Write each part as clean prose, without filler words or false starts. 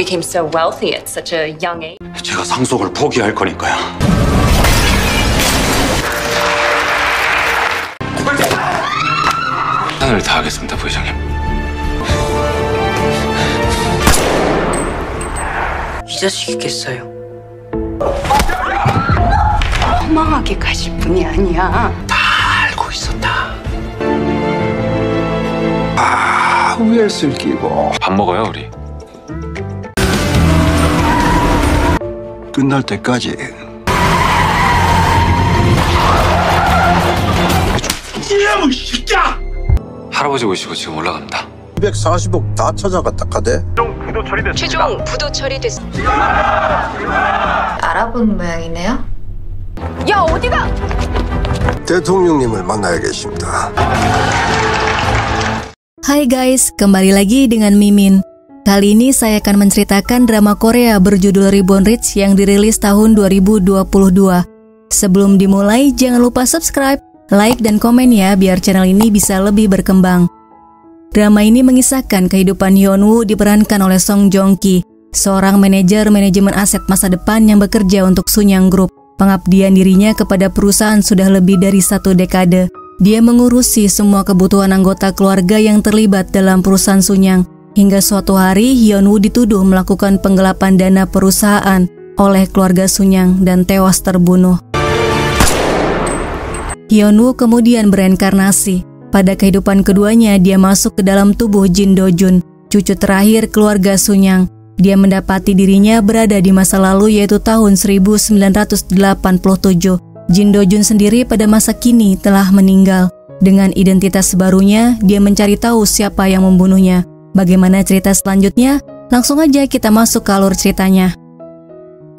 became so wealthy at such a young age. 제가 상속을 포기할 거니까요. 최선을 다하겠습니다, 부회장님. 이 자식이겠어요. 허망하게 가실 분이 아니야. 다 알고 있었다. 위에 슬기고 밥 먹어요, 우리. 끝날 때까지. 할아버지 오시고 지금 올라갑니다. 240억 다 찾아갔다 카대. 최종 부도 처리됐습니다. 알아본 모양이네요. 야, 어디가? 대통령님을 만나야겠습니다. Hai guys, kembali lagi dengan Mimin. Kali ini saya akan menceritakan drama Korea berjudul Reborn Rich yang dirilis tahun 2022. Sebelum dimulai, jangan lupa subscribe, like, dan komen ya biar channel ini bisa lebih berkembang. Drama ini mengisahkan kehidupan Hyunwoo diperankan oleh Song Joong-ki, seorang manajer manajemen aset masa depan yang bekerja untuk Sunyang Group. Pengabdian dirinya kepada perusahaan sudah lebih dari 1 dekade. Dia mengurusi semua kebutuhan anggota keluarga yang terlibat dalam perusahaan Sunyang. Hingga suatu hari, Hyunwoo dituduh melakukan penggelapan dana perusahaan oleh keluarga Sunyang dan tewas terbunuh. Hyunwoo kemudian bereinkarnasi. Pada kehidupan keduanya, dia masuk ke dalam tubuh Jin Do-jun, cucu terakhir keluarga Sunyang. Dia mendapati dirinya berada di masa lalu yaitu tahun 1987. Jin Do-jun sendiri pada masa kini telah meninggal. Dengan identitas barunya, dia mencari tahu siapa yang membunuhnya. Bagaimana cerita selanjutnya? Langsung aja kita masuk ke alur ceritanya.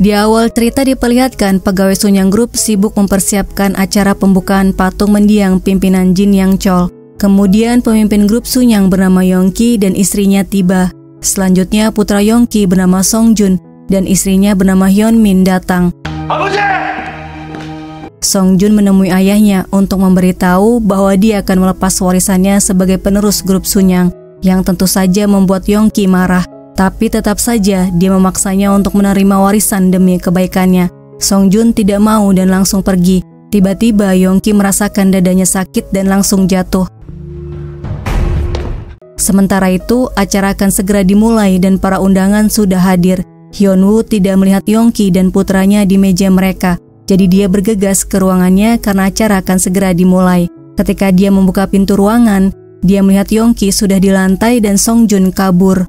Di awal cerita diperlihatkan pegawai Sunyang Group sibuk mempersiapkan acara pembukaan patung mendiang pimpinan Jin Yang Chol. Kemudian pemimpin grup Sunyang bernama Yongki dan istrinya tiba. Selanjutnya putra Yongki bernama Song Jun dan istrinya bernama Hyunmin datang. Song Jun menemui ayahnya untuk memberitahu bahwa dia akan melepas warisannya sebagai penerus grup Sunyang, yang tentu saja membuat Yongki marah. Tapi tetap saja dia memaksanya untuk menerima warisan demi kebaikannya. Song Jun tidak mau dan langsung pergi. Tiba-tiba Yongki merasakan dadanya sakit dan langsung jatuh. Sementara itu, acara akan segera dimulai dan para undangan sudah hadir. Hyunwoo tidak melihat Yongki dan putranya di meja mereka. Jadi dia bergegas ke ruangannya karena acara akan segera dimulai. Ketika dia membuka pintu ruangan, dia melihat Yongki sudah di lantai dan Song Jun kabur.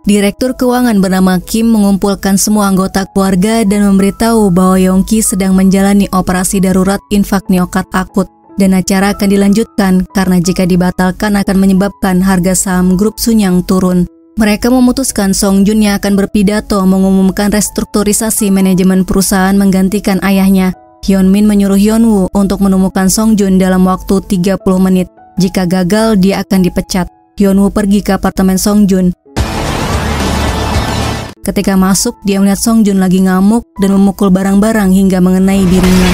Direktur keuangan bernama Kim mengumpulkan semua anggota keluarga dan memberitahu bahwa Yongki sedang menjalani operasi darurat infak miokat akut. Dan acara akan dilanjutkan karena jika dibatalkan akan menyebabkan harga saham grup Sunyang turun. Mereka memutuskan Song Jun yang akan berpidato mengumumkan restrukturisasi manajemen perusahaan menggantikan ayahnya. Hyunmin menyuruh Hyunwoo untuk menemukan Song Jun dalam waktu 30 menit. Jika gagal, dia akan dipecat. Hyunwoo pergi ke apartemen Song Jun. Ketika masuk, dia melihat Song Jun lagi ngamuk dan memukul barang-barang hingga mengenai dirinya.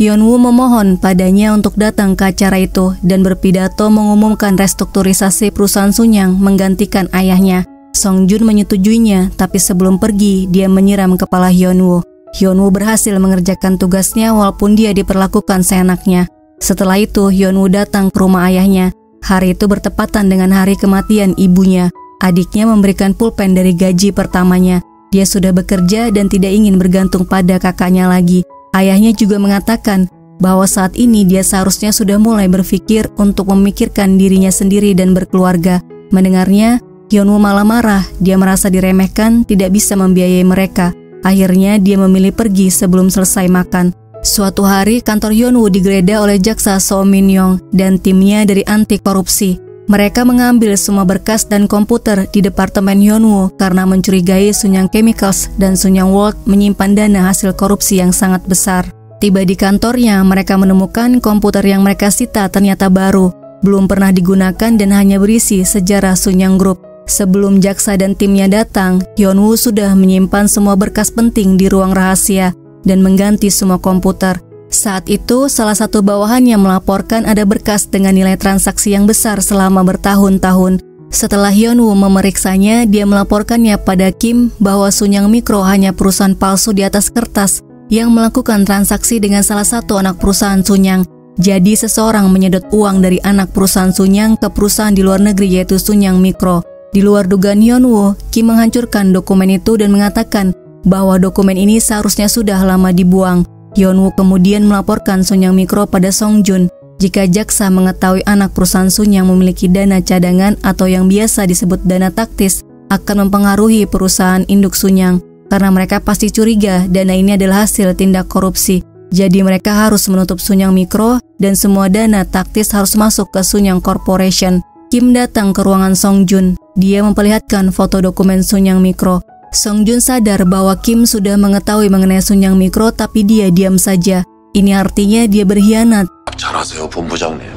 Hyunwoo memohon padanya untuk datang ke acara itu dan berpidato mengumumkan restrukturisasi perusahaan Sunyang menggantikan ayahnya. Song Jun menyetujuinya, tapi sebelum pergi, dia menyiram kepala Hyunwoo. Hyunwoo berhasil mengerjakan tugasnya walaupun dia diperlakukan seenaknya. Setelah itu, Hyunwoo datang ke rumah ayahnya. Hari itu bertepatan dengan hari kematian ibunya. Adiknya memberikan pulpen dari gaji pertamanya. Dia sudah bekerja dan tidak ingin bergantung pada kakaknya lagi. Ayahnya juga mengatakan bahwa saat ini dia seharusnya sudah mulai berpikir untuk memikirkan dirinya sendiri dan berkeluarga. Mendengarnya, Hyunwoo malah marah. Dia merasa diremehkan, tidak bisa membiayai mereka. Akhirnya dia memilih pergi sebelum selesai makan. Suatu hari, kantor Hyunwoo digeledah oleh jaksa Seo Min Yong dan timnya dari anti korupsi. Mereka mengambil semua berkas dan komputer di departemen Hyunwoo karena mencurigai Sunyang Chemicals dan Sunyang World menyimpan dana hasil korupsi yang sangat besar. Tiba di kantornya, mereka menemukan komputer yang mereka sita ternyata baru, belum pernah digunakan dan hanya berisi sejarah Sunyang Group. Sebelum jaksa dan timnya datang, Hyunwoo sudah menyimpan semua berkas penting di ruang rahasia dan mengganti semua komputer. Saat itu, salah satu bawahannya melaporkan ada berkas dengan nilai transaksi yang besar selama bertahun-tahun. Setelah Hyunwoo memeriksanya, dia melaporkannya pada Kim bahwa Sunyang Mikro hanya perusahaan palsu di atas kertas yang melakukan transaksi dengan salah satu anak perusahaan Sunyang. Jadi seseorang menyedot uang dari anak perusahaan Sunyang ke perusahaan di luar negeri yaitu Sunyang Mikro. Di luar dugaan Hyunwoo, Kim menghancurkan dokumen itu dan mengatakan bahwa dokumen ini seharusnya sudah lama dibuang. Hyunwoo kemudian melaporkan Sunyang Mikro pada Songjun. Jika jaksa mengetahui anak perusahaan Sunyang memiliki dana cadangan atau yang biasa disebut dana taktis, akan mempengaruhi perusahaan induk Sunyang. Karena mereka pasti curiga dana ini adalah hasil tindak korupsi. Jadi mereka harus menutup Sunyang Mikro dan semua dana taktis harus masuk ke Sunyang Corporation. Kim datang ke ruangan Songjun. Dia memperlihatkan foto dokumen Sunyang Mikro. Songjun sadar bahwa Kim sudah mengetahui mengenai Sunyang Mikro tapi dia diam saja. Ini artinya dia berkhianat. 잘하세요, 본부장님.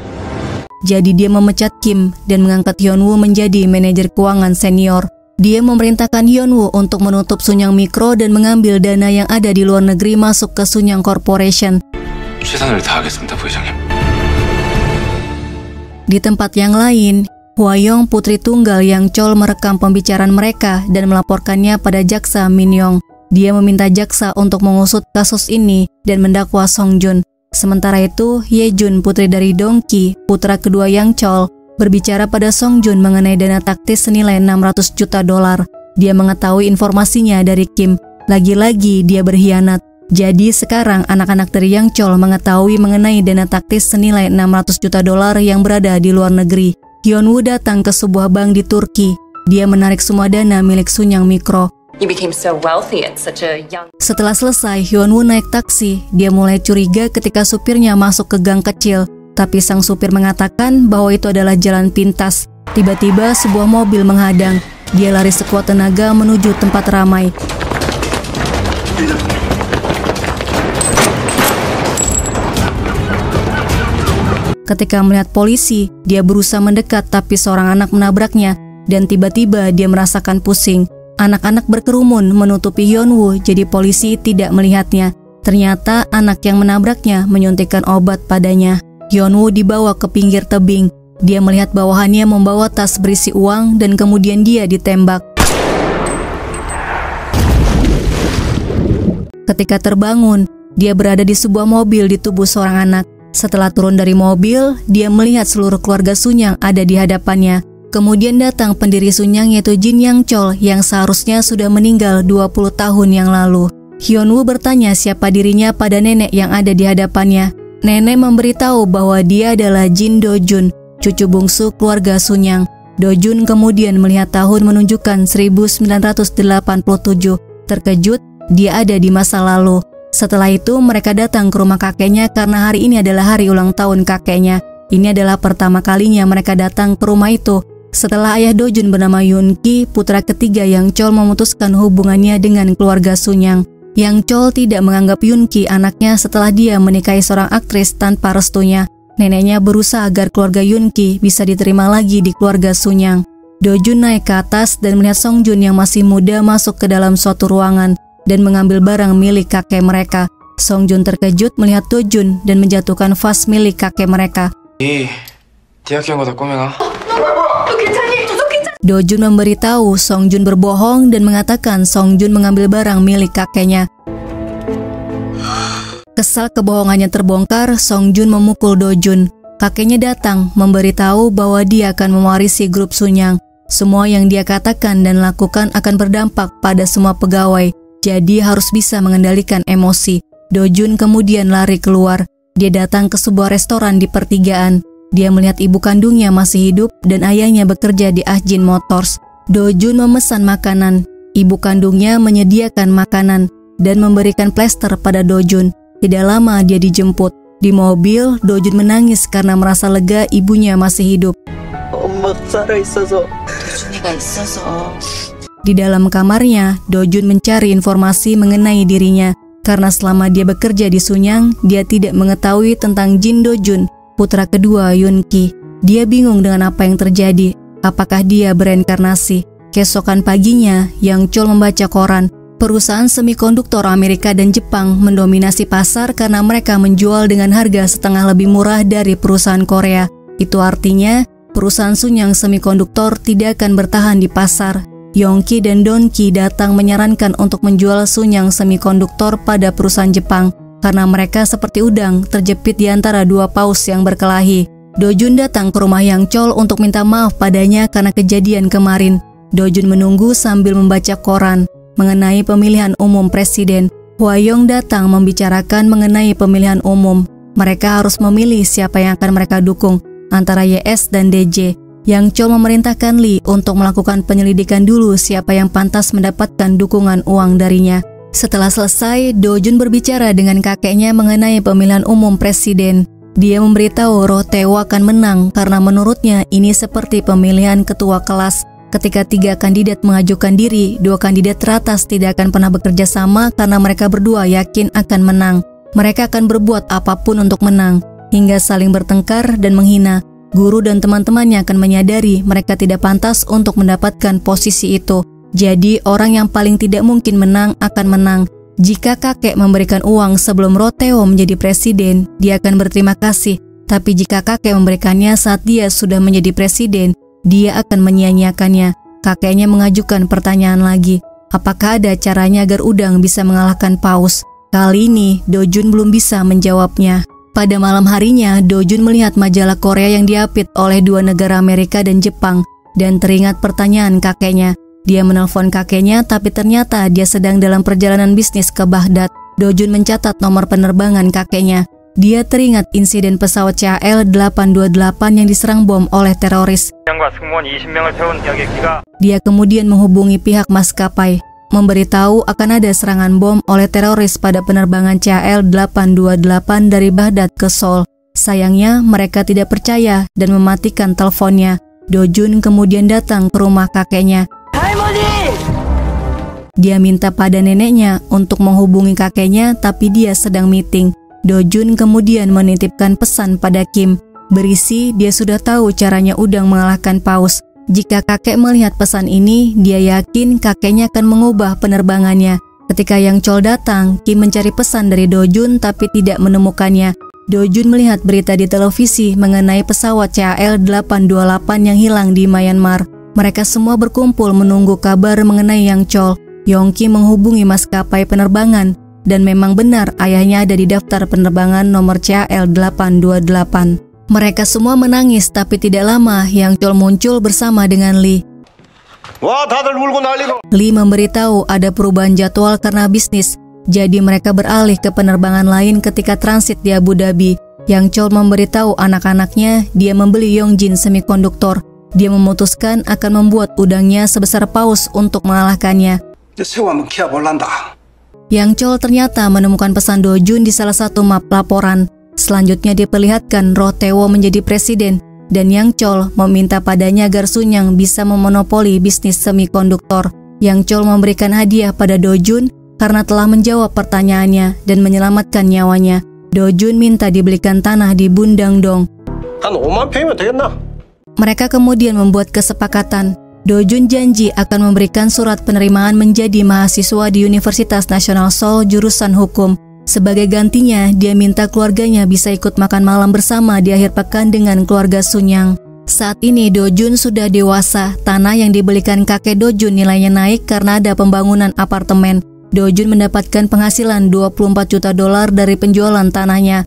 Jadi dia memecat Kim dan mengangkat Hyunwoo menjadi manajer keuangan senior. Dia memerintahkan Hyunwoo untuk menutup Sunyang Mikro dan mengambil dana yang ada di luar negeri masuk ke Sunyang Corporation. 최선을 다하겠습니다, 부회장님. Di tempat yang lain, Hwayong, putri tunggal Yang Chol, merekam pembicaraan mereka dan melaporkannya pada jaksa Min Yong. Dia meminta jaksa untuk mengusut kasus ini dan mendakwa Songjun. Sementara itu, Yejun, putri dari Dongki, putra kedua Yang Chol, berbicara pada Songjun mengenai dana taktis senilai $600 juta. Dia mengetahui informasinya dari Kim. Lagi-lagi dia berkhianat. Jadi sekarang anak-anak dari Yang Chol mengetahui mengenai dana taktis senilai $600 juta yang berada di luar negeri. Hyunwoo datang ke sebuah bank di Turki. Dia menarik semua dana milik Sunyang Mikro. You became so wealthy at such a young... Setelah selesai, Hyunwoo naik taksi. Dia mulai curiga ketika supirnya masuk ke gang kecil. Tapi sang supir mengatakan bahwa itu adalah jalan pintas. Tiba-tiba sebuah mobil menghadang. Dia lari sekuat tenaga menuju tempat ramai. Ketika melihat polisi, dia berusaha mendekat tapi seorang anak menabraknya dan tiba-tiba dia merasakan pusing. Anak-anak berkerumun menutupi Hyunwoo jadi polisi tidak melihatnya. Ternyata anak yang menabraknya menyuntikkan obat padanya. Hyunwoo dibawa ke pinggir tebing. Dia melihat bawahannya membawa tas berisi uang dan kemudian dia ditembak. Ketika terbangun, dia berada di sebuah mobil di tubuh seorang anak. Setelah turun dari mobil, dia melihat seluruh keluarga Sunyang ada di hadapannya. Kemudian datang pendiri Sunyang yaitu Jin Yang Chol yang seharusnya sudah meninggal 20 tahun yang lalu. Hyunwoo bertanya siapa dirinya pada nenek yang ada di hadapannya. Nenek memberitahu bahwa dia adalah Jin Do-jun, cucu bungsu keluarga Sunyang. Do-jun kemudian melihat tahun menunjukkan 1987. Terkejut, dia ada di masa lalu. Setelah itu mereka datang ke rumah kakeknya karena hari ini adalah hari ulang tahun kakeknya. Ini adalah pertama kalinya mereka datang ke rumah itu. Setelah ayah Do-jun bernama Yoon-ki, putra ketiga Yang Chol memutuskan hubungannya dengan keluarga Sunyang. Yang Chol tidak menganggap Yoon-ki anaknya setelah dia menikahi seorang aktris tanpa restunya. Neneknya berusaha agar keluarga Yoon-ki bisa diterima lagi di keluarga Sunyang. Do-jun naik ke atas dan melihat Songjun yang masih muda masuk ke dalam suatu ruangan dan mengambil barang milik kakek mereka. Songjun terkejut melihat Do-jun dan menjatuhkan vas milik kakek mereka. Do-jun memberitahu Songjun berbohong dan mengatakan Songjun mengambil barang milik kakeknya. Kesal kebohongannya terbongkar, Songjun memukul Do-jun. Kakeknya datang memberitahu bahwa dia akan mewarisi grup Sunyang. Semua yang dia katakan dan lakukan akan berdampak pada semua pegawai. Jadi harus bisa mengendalikan emosi. Do-jun kemudian lari keluar. Dia datang ke sebuah restoran di pertigaan. Dia melihat ibu kandungnya masih hidup dan ayahnya bekerja di Ajin Motors. Do-jun memesan makanan. Ibu kandungnya menyediakan makanan dan memberikan plester pada Do-jun. Tidak lama dia dijemput. Di mobil, Do-jun menangis karena merasa lega ibunya masih hidup. Di dalam kamarnya, Do-jun mencari informasi mengenai dirinya. Karena selama dia bekerja di Sunyang, dia tidak mengetahui tentang Jin Do-jun, putra kedua Yoon-ki. Dia bingung dengan apa yang terjadi. Apakah dia bereinkarnasi? Keesokan paginya, Yang Chol membaca koran. Perusahaan semikonduktor Amerika dan Jepang mendominasi pasar karena mereka menjual dengan harga setengah lebih murah dari perusahaan Korea. Itu artinya, perusahaan Sunyang Semikonduktor tidak akan bertahan di pasar. Yongki dan Donki datang menyarankan untuk menjual Sunyang Semikonduktor pada perusahaan Jepang karena mereka seperti udang terjepit di antara dua paus yang berkelahi. Dojun datang ke rumah Yang Chol untuk minta maaf padanya karena kejadian kemarin. Dojun menunggu sambil membaca koran mengenai pemilihan umum presiden. Hwayong datang membicarakan mengenai pemilihan umum. Mereka harus memilih siapa yang akan mereka dukung antara YS dan DJ. Yang Chol memerintahkan Lee untuk melakukan penyelidikan dulu siapa yang pantas mendapatkan dukungan uang darinya. Setelah selesai, Dojun berbicara dengan kakeknya mengenai pemilihan umum presiden. Dia memberitahu Roh Tae-woo akan menang karena menurutnya ini seperti pemilihan ketua kelas. Ketika 3 kandidat mengajukan diri, 2 kandidat teratas tidak akan pernah bekerja sama karena mereka berdua yakin akan menang. Mereka akan berbuat apapun untuk menang, hingga saling bertengkar dan menghina. Guru dan teman-temannya akan menyadari mereka tidak pantas untuk mendapatkan posisi itu. Jadi orang yang paling tidak mungkin menang akan menang. Jika kakek memberikan uang sebelum Roh Tae-woo menjadi presiden, dia akan berterima kasih. Tapi jika kakek memberikannya saat dia sudah menjadi presiden, dia akan menyia-nyiakannya. Kakeknya mengajukan pertanyaan lagi. Apakah ada caranya agar udang bisa mengalahkan paus? Kali ini, Dojun belum bisa menjawabnya. Pada malam harinya, Dojun melihat majalah Korea yang diapit oleh 2 negara Amerika dan Jepang, dan teringat pertanyaan kakeknya. Dia menelpon kakeknya, tapi ternyata dia sedang dalam perjalanan bisnis ke Baghdad. Dojun mencatat nomor penerbangan kakeknya. Dia teringat insiden pesawat CHL-828 yang diserang bom oleh teroris. Dia kemudian menghubungi pihak maskapai, memberitahu akan ada serangan bom oleh teroris pada penerbangan CHL-828 dari Baghdad ke Seoul. Sayangnya, mereka tidak percaya dan mematikan teleponnya. Dojun kemudian datang ke rumah kakeknya. Dia minta pada neneknya untuk menghubungi kakeknya, tapi dia sedang meeting. Dojun kemudian menitipkan pesan pada Kim. Berisi, dia sudah tahu caranya udang mengalahkan paus. Jika kakek melihat pesan ini, dia yakin kakeknya akan mengubah penerbangannya. Ketika Yang Chol datang, Kim mencari pesan dari Dojun tapi tidak menemukannya. Dojun melihat berita di televisi mengenai pesawat CHL-828 yang hilang di Myanmar. Mereka semua berkumpul menunggu kabar mengenai Yang Chol. Yongki menghubungi maskapai penerbangan, dan memang benar ayahnya ada di daftar penerbangan nomor CHL-828. Mereka semua menangis, tapi tidak lama Yang Chol muncul bersama dengan Lee. Lee memberitahu ada perubahan jadwal karena bisnis, jadi mereka beralih ke penerbangan lain ketika transit di Abu Dhabi. Yang Chol memberitahu anak-anaknya dia membeli Yongjin Semikonduktor. Dia memutuskan akan membuat udangnya sebesar paus untuk mengalahkannya. Yang Chol ternyata menemukan pesan Dojun di salah satu map laporan. Selanjutnya diperlihatkan Roh Tae-woo menjadi presiden, dan Yang Chol meminta padanya agar Sunyang bisa memonopoli bisnis semikonduktor. Yang Chol memberikan hadiah pada Dojun karena telah menjawab pertanyaannya dan menyelamatkan nyawanya. Dojun minta dibelikan tanah di Bundangdong. Mereka kemudian membuat kesepakatan. Dojun janji akan memberikan surat penerimaan menjadi mahasiswa di Universitas Nasional Seoul jurusan hukum. Sebagai gantinya, dia minta keluarganya bisa ikut makan malam bersama di akhir pekan dengan keluarga Sunyang. Saat ini Dojun sudah dewasa. Tanah yang dibelikan kakek Dojun nilainya naik karena ada pembangunan apartemen. Dojun mendapatkan penghasilan $24 juta dari penjualan tanahnya.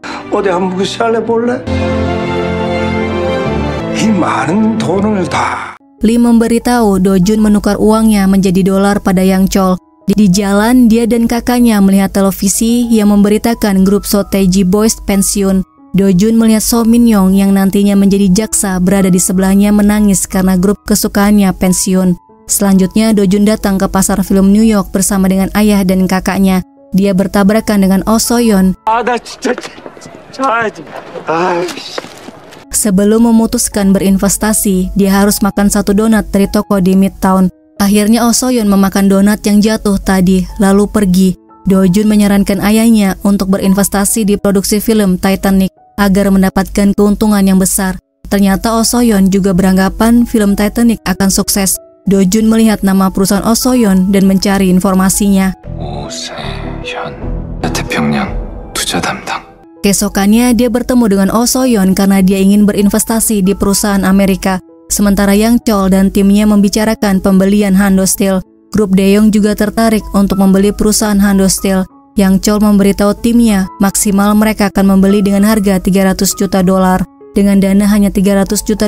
Lee memberitahu Dojun menukar uangnya menjadi dolar pada Yang Chol. Di jalan, dia dan kakaknya melihat televisi yang memberitakan grup Sotaeji Boys pensiun. Dojun melihat So Min Young yang nantinya menjadi jaksa berada di sebelahnya menangis karena grup kesukaannya pensiun. Selanjutnya, Dojun datang ke pasar film New York bersama dengan ayah dan kakaknya. Dia bertabrakan dengan Oh So-yeon. Sebelum memutuskan berinvestasi, dia harus makan 1 donat dari toko di Midtown. Akhirnya Oh So-yeon memakan donat yang jatuh tadi, lalu pergi. Dojun menyarankan ayahnya untuk berinvestasi di produksi film Titanic agar mendapatkan keuntungan yang besar. Ternyata Oh So-yeon juga beranggapan film Titanic akan sukses. Do-jun melihat nama perusahaan Oh-soyeon dan mencari informasinya. 오세현 태평양 투자 담당. Keesokannya dia bertemu dengan Oh-soyeon karena dia ingin berinvestasi di perusahaan Amerika. Sementara Yang Chol dan timnya membicarakan pembelian Hando Steel. Grup Daeyoung juga tertarik untuk membeli perusahaan Hando Steel. Yang Chol memberitahu timnya maksimal mereka akan membeli dengan harga $300 juta. Dengan dana hanya $300 juta,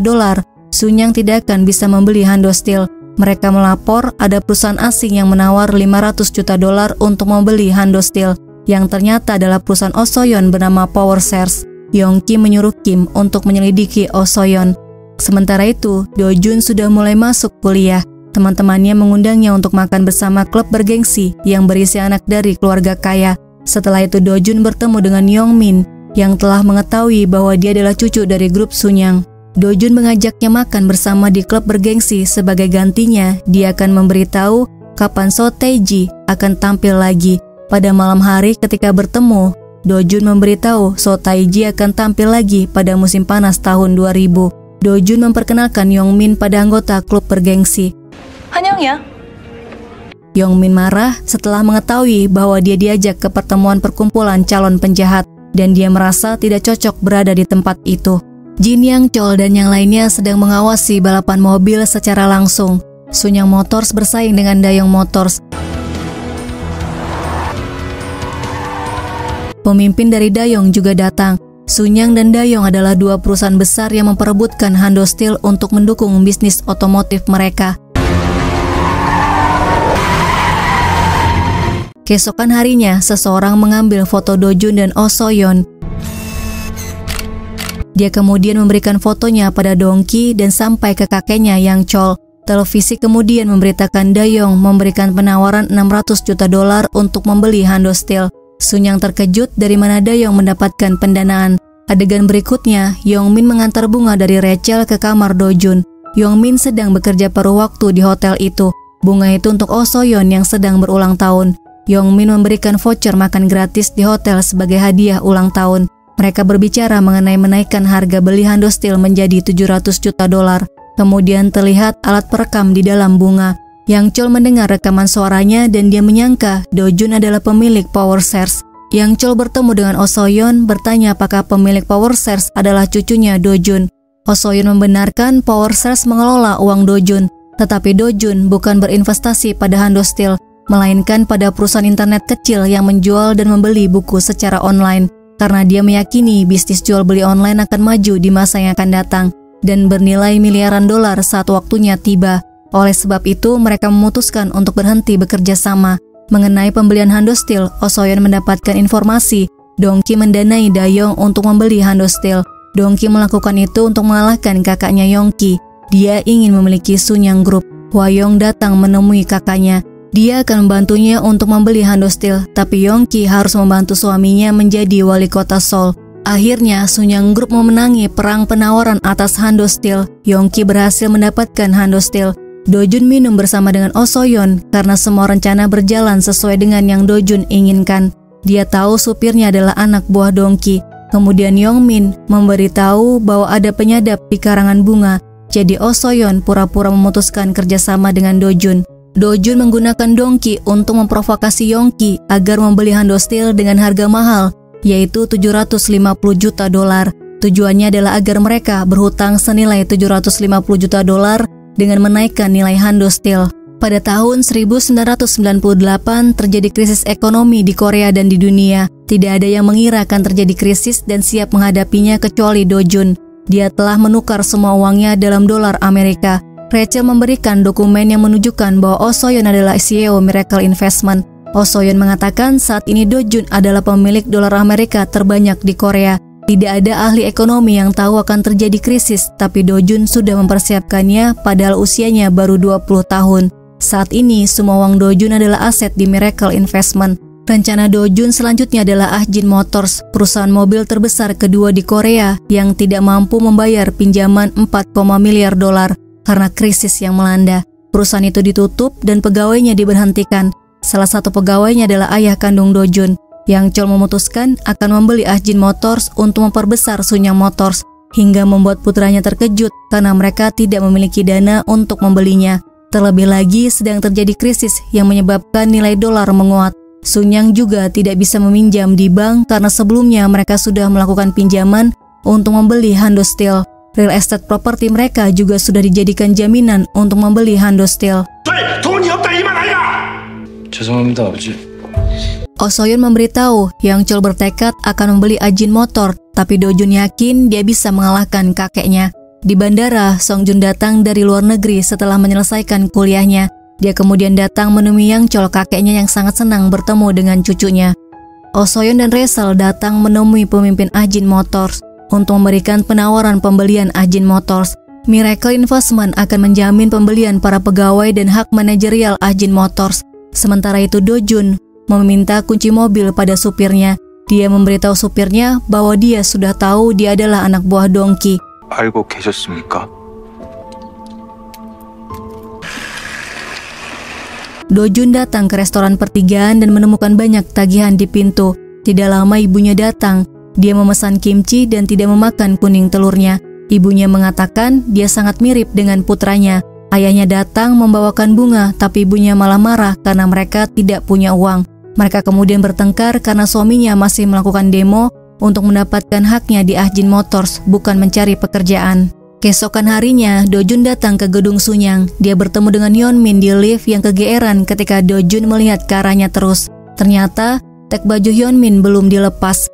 Sunyang tidak akan bisa membeli Hando Steel. Mereka melapor ada perusahaan asing yang menawar $500 juta untuk membeli Hando Steel, yang ternyata adalah perusahaan Oh-soyeon bernama Power Shares. Yongki menyuruh Kim untuk menyelidiki Oh-soyeon. Sementara itu, Do-jun sudah mulai masuk kuliah. Teman-temannya mengundangnya untuk makan bersama klub bergengsi yang berisi anak dari keluarga kaya. Setelah itu Do-jun bertemu dengan Yong-min yang telah mengetahui bahwa dia adalah cucu dari grup Sunyang. Do-jun mengajaknya makan bersama di klub bergengsi. Sebagai gantinya, dia akan memberitahu kapan So Tae-ji akan tampil lagi. Pada malam hari ketika bertemu, Do-jun memberitahu So Tae-ji akan tampil lagi pada musim panas tahun 2000. Do-jun memperkenalkan Yong-min pada anggota klub bergengsi. 환영이야. Yong-min marah setelah mengetahui bahwa dia diajak ke pertemuan perkumpulan calon penjahat dan dia merasa tidak cocok berada di tempat itu. Jin Yang Chol dan yang lainnya sedang mengawasi balapan mobil secara langsung. Sunyang Motors bersaing dengan Daeyoung Motors. Pemimpin dari Daeyoung juga datang. Sunyang dan Daeyoung adalah dua perusahaan besar yang memperebutkan Hando Steel untuk mendukung bisnis otomotif mereka. Keesokan harinya, seseorang mengambil foto Do-jun dan Oh-soyeon. Dia kemudian memberikan fotonya pada Dongki dan sampai ke kakeknya Yang Chol. Televisi kemudian memberitakan Daeyoung memberikan penawaran $600 juta untuk membeli Hando Steel. Sunyang terkejut dari mana Daeyoung mendapatkan pendanaan. Adegan berikutnya, Yong-min mengantar bunga dari Rachel ke kamar Do-jun. Yong-min sedang bekerja paruh waktu di hotel itu. Bunga itu untuk Oh-soyeon yang sedang berulang tahun. Yong-min memberikan voucher makan gratis di hotel sebagai hadiah ulang tahun. Mereka berbicara mengenai menaikkan harga beli Hando Steel menjadi $700 juta. Kemudian terlihat alat perekam di dalam bunga. Yang Chol mendengar rekaman suaranya dan dia menyangka Do-jun adalah pemilik Power Shares. Yang Chol bertemu dengan Oh-soyeon bertanya apakah pemilik Power Shares adalah cucunya Do-jun. Oh-soyeon membenarkan Power Shares mengelola uang Do-jun, tetapi Do-jun bukan berinvestasi pada Hando Steel, melainkan pada perusahaan internet kecil yang menjual dan membeli buku secara online. Karena dia meyakini bisnis jual beli online akan maju di masa yang akan datang dan bernilai miliaran dolar saat waktunya tiba. Oleh sebab itu, mereka memutuskan untuk berhenti bekerja sama. Mengenai pembelian Hando Steel, Oh-soyeon mendapatkan informasi Dongki mendanai Daeyoung untuk membeli Hando Steel. Dongki melakukan itu untuk mengalahkan kakaknya Yongki. Dia ingin memiliki Sunyang Group. Hwayong datang menemui kakaknya. Dia akan membantunya untuk membeli Hando Steel, tapi Yongki harus membantu suaminya menjadi wali kota Seoul. Akhirnya, Sunyang Group memenangi perang penawaran atas Hando Steel. Yongki berhasil mendapatkan Hando Steel. Do-jun minum bersama dengan Oh-soyeon karena semua rencana berjalan sesuai dengan yang Do-jun inginkan. Dia tahu supirnya adalah anak buah Dongki. Kemudian Yong-min memberitahu bahwa ada penyadap di karangan bunga. Jadi Oh-soyeon pura-pura memutuskan kerjasama dengan Do-jun. Do-jun menggunakan Dongki untuk memprovokasi Yongki agar membeli Hando Steel dengan harga mahal, yaitu $750 juta. Tujuannya adalah agar mereka berhutang senilai $750 juta dengan menaikkan nilai Hando Steel. Pada tahun 1998 terjadi krisis ekonomi di Korea dan di dunia. Tidak ada yang mengira akan terjadi krisis dan siap menghadapinya kecuali Do-jun. Dia telah menukar semua uangnya dalam dolar Amerika. Rachel memberikan dokumen yang menunjukkan bahwa Oh-soyeon adalah CEO Miracle Investment. Oh-soyeon mengatakan saat ini Do-jun adalah pemilik dolar Amerika terbanyak di Korea. Tidak ada ahli ekonomi yang tahu akan terjadi krisis, tapi Do-jun sudah mempersiapkannya padahal usianya baru 20 tahun. Saat ini, semua uang Do-jun adalah aset di Miracle Investment. Rencana Do-jun selanjutnya adalah Jin Motors, perusahaan mobil terbesar kedua di Korea yang tidak mampu membayar pinjaman $4 miliar karena krisis yang melanda. Perusahaan itu ditutup dan pegawainya diberhentikan. Salah satu pegawainya adalah ayah kandung Do-jun. Yang Chol memutuskan akan membeli Jin Motors untuk memperbesar Sunyang Motors, hingga membuat putranya terkejut karena mereka tidak memiliki dana untuk membelinya. Terlebih lagi sedang terjadi krisis yang menyebabkan nilai dolar menguat. Sunyang juga tidak bisa meminjam di bank karena sebelumnya mereka sudah melakukan pinjaman untuk membeli Hando Steel. Real estate properti mereka juga sudah dijadikan jaminan untuk membeli Hando Steel. 죄송합니다, 아버지. Oh So-yeon memberitahu Yang Chol bertekad akan membeli Ajin motor, tapi Do Jun yakin dia bisa mengalahkan kakeknya. Di bandara, Song Jun datang dari luar negeri setelah menyelesaikan kuliahnya. Dia kemudian datang menemui Yang Chol, kakeknya yang sangat senang bertemu dengan cucunya. Oh So-yeon dan Resel datang menemui pemimpin Ajin Motors untuk memberikan penawaran pembelian Ajin Motors. Miracle Investment akan menjamin pembelian para pegawai dan hak manajerial Ajin Motors. Sementara itu Do Jun meminta kunci mobil pada supirnya. Dia memberitahu supirnya bahwa dia sudah tahu dia adalah anak buah Dongki. 알고 계셨습니까? Do Jun datang ke restoran pertigaan dan menemukan banyak tagihan di pintu. Tidak lama ibunya datang. Dia memesan kimchi dan tidak memakan kuning telurnya. Ibunya mengatakan dia sangat mirip dengan putranya. Ayahnya datang membawakan bunga, tapi ibunya malah marah karena mereka tidak punya uang. Mereka kemudian bertengkar karena suaminya masih melakukan demo untuk mendapatkan haknya di Ajin Motors, bukan mencari pekerjaan. Keesokan harinya, Do Jun datang ke gedung Sunyang. Dia bertemu dengan Hyunmin di lift yang kegeeran ketika Do Jun melihat ke arahnya terus. Ternyata, tag baju Hyunmin belum dilepas.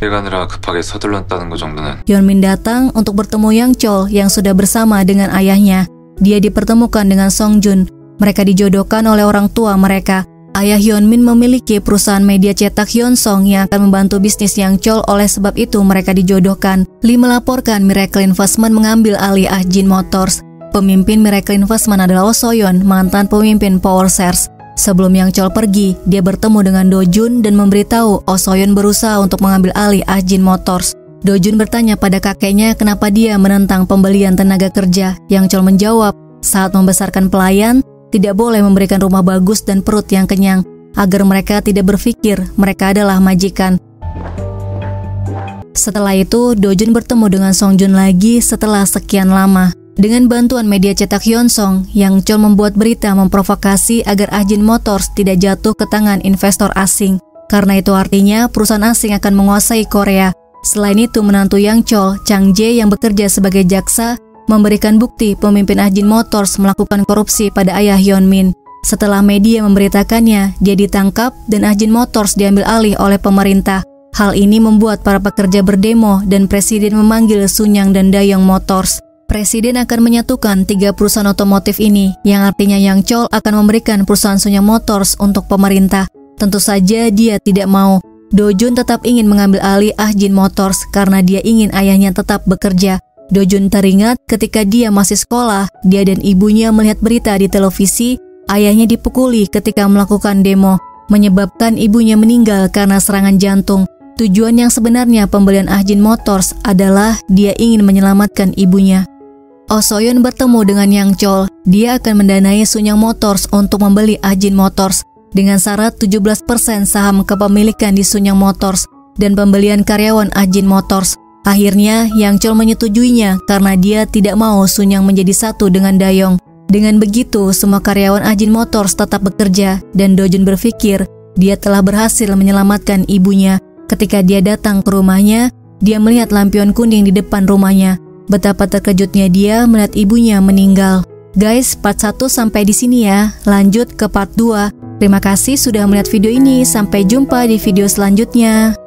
일 가느라 급하게 서둘렀다는 거 정도는. Hyunmin datang untuk bertemu Yang Chol yang sudah bersama dengan ayahnya. Dia dipertemukan dengan Song Jun. Mereka dijodohkan oleh orang tua mereka. Ayah Hyunmin memiliki perusahaan media cetak Hyunsong yang akan membantu bisnis Yang Chol, oleh sebab itu mereka dijodohkan. Lee melaporkan Miracle Investment mengambil alih Ajin Motors. Pemimpin Miracle Investment adalah Oh So-yeon, mantan pemimpin Power Shares. Sebelum Yang Chol pergi, dia bertemu dengan Do Jun dan memberitahu Oh So-yeon berusaha untuk mengambil alih Ajin Motors. Do Jun bertanya pada kakeknya kenapa dia menentang pembelian tenaga kerja. Yang Chol menjawab, saat membesarkan pelayan, tidak boleh memberikan rumah bagus dan perut yang kenyang, agar mereka tidak berpikir mereka adalah majikan. Setelah itu, Do Jun bertemu dengan Song Jun lagi setelah sekian lama. Dengan bantuan media cetak Hyunsong, Yang Chol membuat berita memprovokasi agar Ajin Motors tidak jatuh ke tangan investor asing. Karena itu artinya perusahaan asing akan menguasai Korea. Selain itu, menantu Yang Chol, Chang Jae yang bekerja sebagai jaksa, memberikan bukti pemimpin Ajin Motors melakukan korupsi pada ayah Hyunmin. Setelah media memberitakannya, dia ditangkap dan Ajin Motors diambil alih oleh pemerintah. Hal ini membuat para pekerja berdemo dan presiden memanggil Sunyang dan Dayong Motors. Presiden akan menyatukan 3 perusahaan otomotif ini, yang artinya Yang Chol akan memberikan perusahaan Sunyang Motors untuk pemerintah. Tentu saja dia tidak mau. Do Jun tetap ingin mengambil alih Ajin Motors karena dia ingin ayahnya tetap bekerja. Do Jun teringat ketika dia masih sekolah, dia dan ibunya melihat berita di televisi, ayahnya dipukuli ketika melakukan demo, menyebabkan ibunya meninggal karena serangan jantung. Tujuan yang sebenarnya pembelian Ajin Motors adalah dia ingin menyelamatkan ibunya. Oh So-yeon bertemu dengan Yang Chol. Dia akan mendanai Sunyang Motors untuk membeli Ajin Motors dengan syarat 17% saham kepemilikan di Sunyang Motors dan pembelian karyawan Ajin Motors. Akhirnya, Yang Chol menyetujuinya karena dia tidak mau Sunyang menjadi satu dengan Dayong. Dengan begitu, semua karyawan Ajin Motors tetap bekerja dan Do Jun berpikir dia telah berhasil menyelamatkan ibunya. Ketika dia datang ke rumahnya, dia melihat lampion kuning di depan rumahnya. Betapa terkejutnya dia melihat ibunya meninggal. Guys, part 1 sampai di sini ya. Lanjut ke part 2. Terima kasih sudah melihat video ini. Sampai jumpa di video selanjutnya.